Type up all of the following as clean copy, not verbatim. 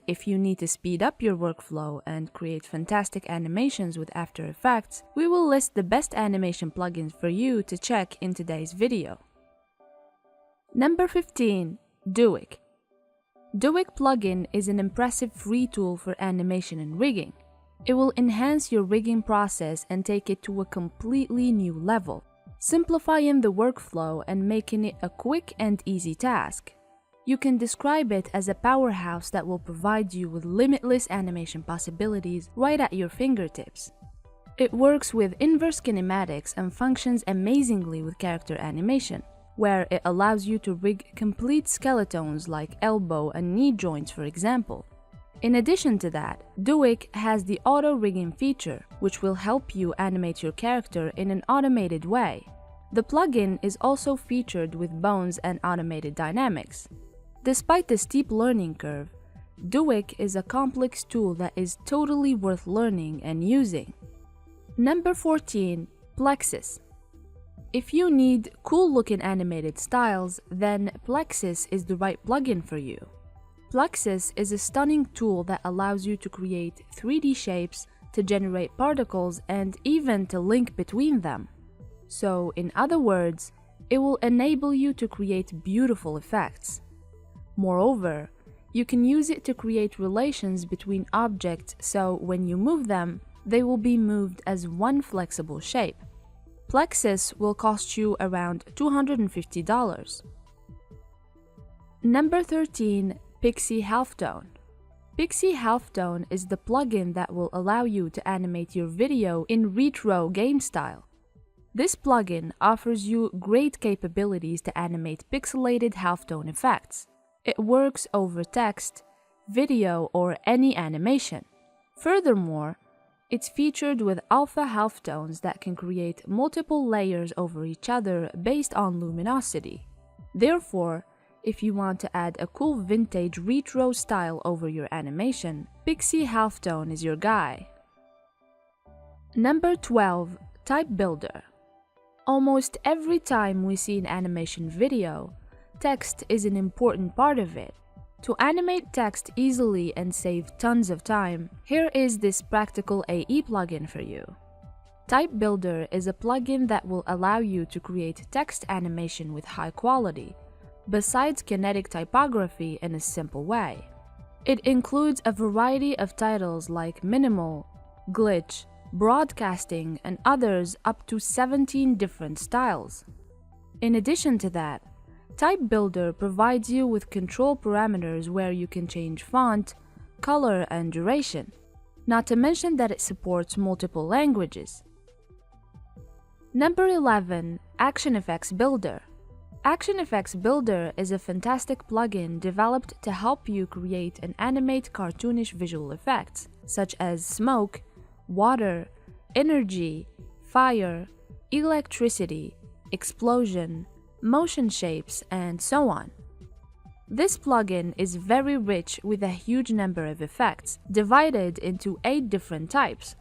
If you need to speed up your workflow and create fantastic animations with After Effects, we will list the best animation plugins for you to check in today's video. Number 15. Doic. Doic plugin is an impressive free tool for animation and rigging. It will enhance your rigging process and take it to a completely new level, simplifying the workflow and making it a quick and easy task. You can describe it as a powerhouse that will provide you with limitless animation possibilities right at your fingertips. It works with inverse kinematics and functions amazingly with character animation, where it allows you to rig complete skeletons like elbow and knee joints, for example. In addition to that, Doic has the auto-rigging feature, which will help you animate your character in an automated way. The plugin is also featured with bones and automated dynamics. Despite the steep learning curve, Doic is a complex tool that is totally worth learning and using. Number 14. Plexus. If you need cool-looking animated styles, then Plexus is the right plugin for you. Plexus is a stunning tool that allows you to create 3D shapes, to generate particles, and even to link between them. So, in other words, it will enable you to create beautiful effects. Moreover, you can use it to create relations between objects, so when you move them, they will be moved as one flexible shape. Plexus will cost you around $250. Number 13. Pixie Halftone. Pixie Halftone is the plugin that will allow you to animate your video in retro game style. This plugin offers you great capabilities to animate pixelated halftone effects. It works over text, video, or any animation. Furthermore, it's featured with alpha halftones that can create multiple layers over each other based on luminosity. Therefore, if you want to add a cool vintage retro style over your animation, Pixie Halftone is your guy. Number 12. Type Builder. Almost every time we see an animation video, text is an important part of it. To animate text easily and save tons of time, here is this practical AE plugin for you. Type Builder is a plugin that will allow you to create text animation with high quality, besides kinetic typography in a simple way. It includes a variety of titles like minimal, glitch, broadcasting, and others up to 17 different styles. In addition to that, Type Builder provides you with control parameters where you can change font, color, and duration, not to mention that it supports multiple languages. Number 11. Action Effects Builder. Action Effects Builder is a fantastic plugin developed to help you create and animate cartoonish visual effects, such as smoke, water, energy, fire, electricity, explosion, motion shapes, and so on. This plugin is very rich with a huge number of effects, divided into 8 different types.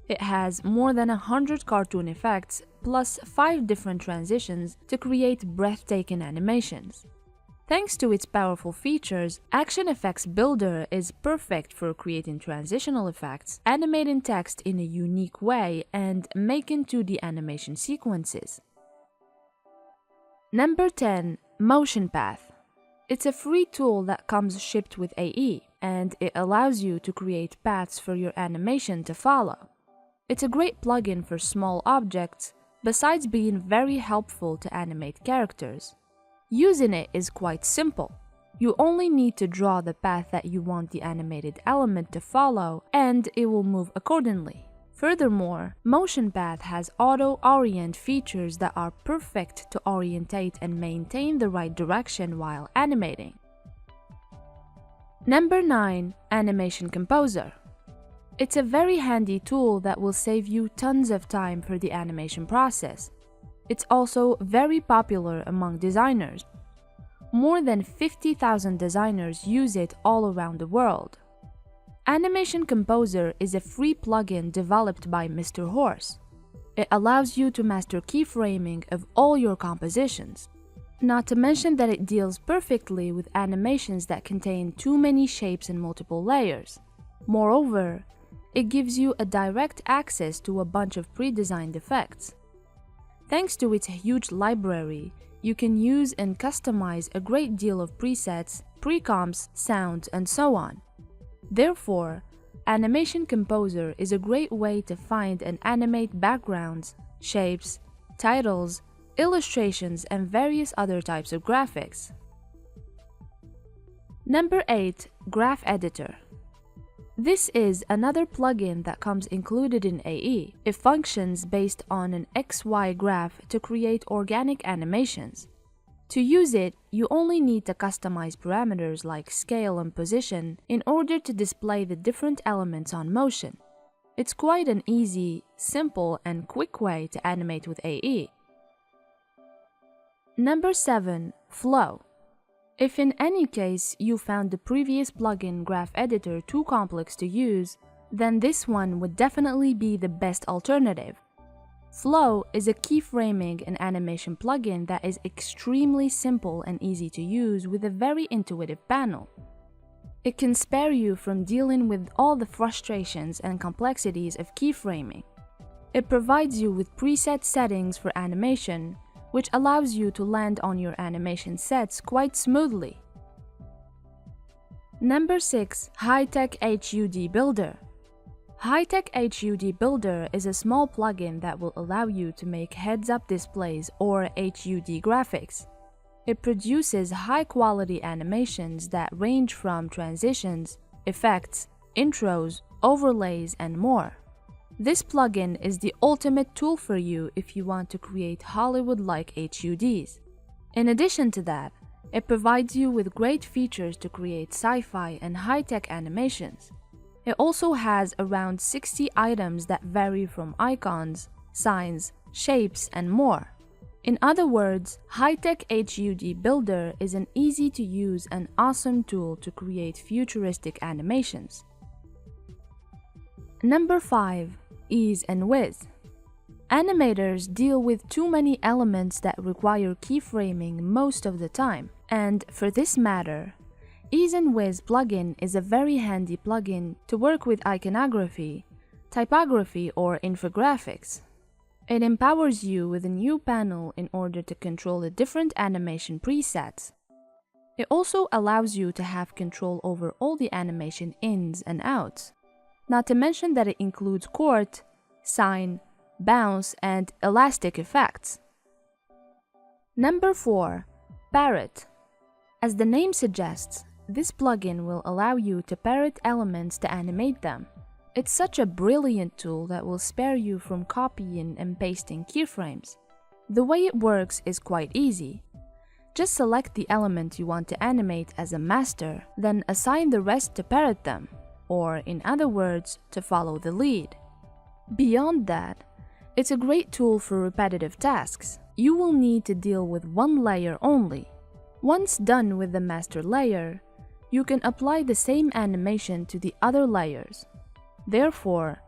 It has more than 100 cartoon effects, plus 5 different transitions to create breathtaking animations. Thanks to its powerful features, Action Effects Builder is perfect for creating transitional effects, animating text in a unique way, and making 2D animation sequences. Number 10. Motion Path. It's a free tool that comes shipped with AE, and it allows you to create paths for your animation to follow. It's a great plugin for small objects, besides being very helpful to animate characters. Using it is quite simple. You only need to draw the path that you want the animated element to follow, and it will move accordingly. Furthermore, Motion Path has auto-orient features that are perfect to orientate and maintain the right direction while animating. Number 9. Animation Composer. It's a very handy tool that will save you tons of time for the animation process. It's also very popular among designers. More than 50,000 designers use it all around the world. Animation Composer is a free plugin developed by Mr. Horse. It allows you to master keyframing of all your compositions. Not to mention that it deals perfectly with animations that contain too many shapes and multiple layers. Moreover, it gives you a direct access to a bunch of pre-designed effects. Thanks to its huge library, you can use and customize a great deal of presets, pre-comps, sounds, and so on. Therefore, Animation Composer is a great way to find and animate backgrounds, shapes, titles, illustrations, and various other types of graphics. Number 8. Graph Editor. This is another plugin that comes included in AE. It functions based on an XY graph to create organic animations. To use it, you only need to customize parameters like scale and position in order to display the different elements on motion. It's quite an easy, simple, and quick way to animate with AE. Number 7. Flow. If in any case you found the previous plugin Graph Editor too complex to use, then this one would definitely be the best alternative. Flow is a keyframing and animation plugin that is extremely simple and easy to use with a very intuitive panel. It can spare you from dealing with all the frustrations and complexities of keyframing. It provides you with preset settings for animation, which allows you to land on your animation sets quite smoothly. Number 6. High-Tech HUD Builder. High-Tech HUD Builder is a small plugin that will allow you to make heads-up displays or HUD graphics. It produces high-quality animations that range from transitions, effects, intros, overlays, and more. This plugin is the ultimate tool for you if you want to create Hollywood-like HUDs. In addition to that, it provides you with great features to create sci-fi and high-tech animations. It also has around 60 items that vary from icons, signs, shapes, and more. In other words, High-Tech HUD Builder is an easy-to-use and awesome tool to create futuristic animations. Number 5. Ease and Whiz. Animators deal with too many elements that require keyframing most of the time, and for this matter, Ease and Whiz plugin is a very handy plugin to work with iconography, typography, or infographics. It empowers you with a new panel in order to control the different animation presets. It also allows you to have control over all the animation ins and outs. Not to mention that it includes court, sign, bounce, and elastic effects. Number 4. Parrot. As the name suggests, this plugin will allow you to parrot elements to animate them. It's such a brilliant tool that will spare you from copying and pasting keyframes. The way it works is quite easy. Just select the element you want to animate as a master, then assign the rest to parrot them, or in other words, to follow the lead. Beyond that, it's a great tool for repetitive tasks. You will need to deal with one layer only. Once done with the master layer, you can apply the same animation to the other layers. Therefore,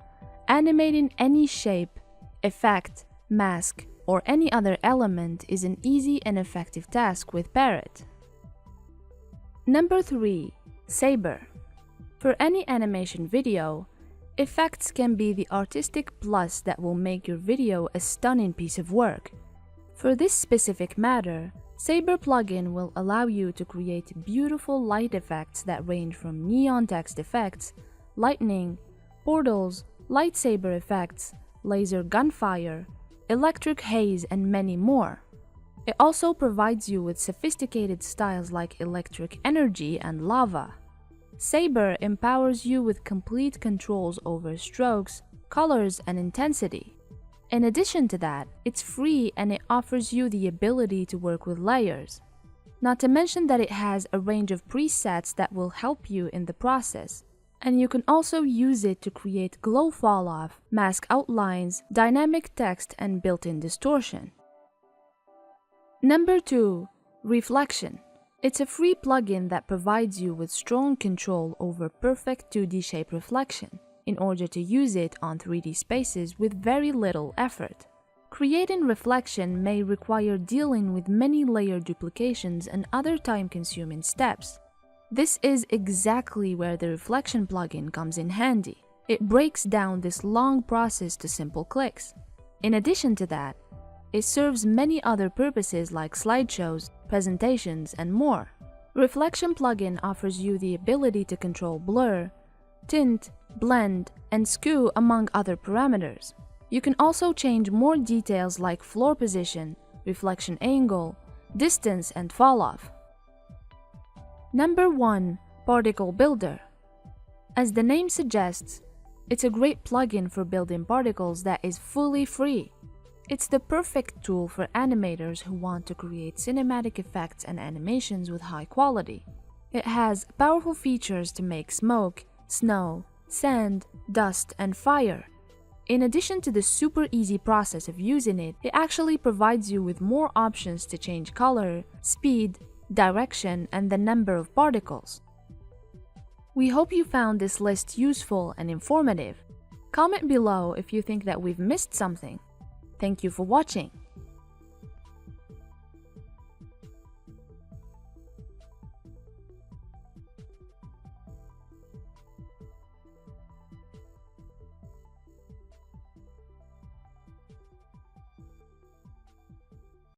animating any shape, effect, mask, or any other element is an easy and effective task with Parrot. Number 3. Saber. For any animation video, effects can be the artistic plus that will make your video a stunning piece of work. For this specific matter, Saber plugin will allow you to create beautiful light effects that range from neon text effects, lightning, portals, lightsaber effects, laser gunfire, electric haze, and many more. It also provides you with sophisticated styles like electric energy and lava. Saber empowers you with complete controls over strokes, colors, and intensity. In addition to that, it's free and it offers you the ability to work with layers. Not to mention that it has a range of presets that will help you in the process. And you can also use it to create glow fall-off, mask outlines, dynamic text, and built-in distortion. Number 2. Reflection. It's a free plugin that provides you with strong control over perfect 2D shape reflection in order to use it on 3D spaces with very little effort. Creating reflection may require dealing with many layer duplications and other time-consuming steps. This is exactly where the reflection plugin comes in handy. It breaks down this long process to simple clicks. In addition to that, it serves many other purposes like slideshows, presentations, and more. Reflection plugin offers you the ability to control blur, tint, blend, and skew among other parameters. You can also change more details like floor position, reflection angle, distance, and falloff. Number 1. Particle Builder. As the name suggests, it's a great plugin for building particles that is fully free. It's the perfect tool for animators who want to create cinematic effects and animations with high quality. It has powerful features to make smoke, snow, sand, dust, and fire. In addition to the super easy process of using it, it actually provides you with more options to change color, speed, direction, and the number of particles. We hope you found this list useful and informative. Comment below if you think that we've missed something. Thank you for watching.